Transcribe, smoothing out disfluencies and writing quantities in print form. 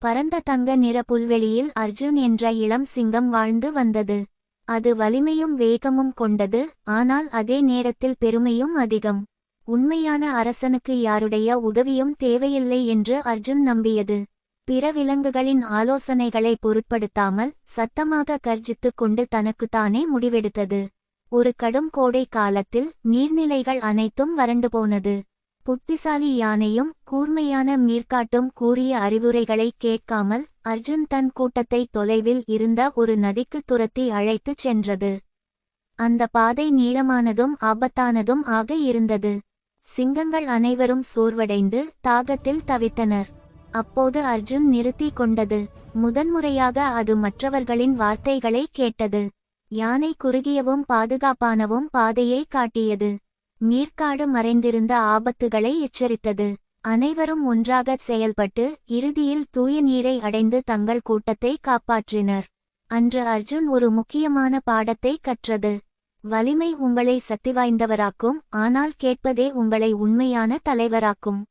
பரந்த தங்க நிற புல்வெளியில் அர்ஜுன் என்ற இளம் சிங்கம் வாழ்ந்து வந்தது. அது வலிமையும் வேகமும் கொண்டது, ஆனால் அதே நேரத்தில் பெருமையும் அதிகம். உண்மையான அரசனுக்கு யாருடைய உதவியும் தேவையில்லை என்று அர்ஜுன் நம்பியது. பிற விலங்குகளின் ஆலோசனைகளை பொருட்படுத்தாமல் சத்தமாக கர்ஜித்துக் கொண்டு தனக்குத்தானே முடிவெடுத்தது. ஒரு கடும் கோடை காலத்தில் நீர்நிலைகள் அனைத்தும் வறண்டு போனது. புத்திசாலி யானையும் கூர்மையான மீர்காட்டும் கூறிய அறிவுரைகளை கேட்காமல் அர்ஜுன் தன் கூட்டத்தை தொலைவில் இருந்த ஒரு நதிக்கு துரத்தி அழைத்துச் சென்றது. அந்த பாதை நீளமானதும் ஆபத்தானதும் ஆக இருந்தது. சிங்கங்கள் அனைவரும் சோர்வடைந்து தாகத்தில் தவித்தனர். அப்போது அர்ஜுன் நிறுத்தி கொண்டது. முதன்முறையாக அது மற்றவர்களின் வார்த்தைகளை கேட்டது. யானை குறுகியவும் பாதுகாப்பானவும் பாதையை காட்டியது. நீர்க்காடு மறைந்திருந்த ஆபத்துகளை எச்சரித்தது. அனைவரும் ஒன்றாக செயல்பட்டு இறுதியில் தூய நீரை அடைந்து தங்கள் கூட்டத்தை காப்பாற்றினர். அன்று அர்ஜுன் ஒரு முக்கியமான பாடத்தை கற்றது. வலிமை உங்களை சக்திவாய்ந்தவராக்கும், ஆனால் கேட்பதே உங்களை உண்மையான தலைவராக்கும்.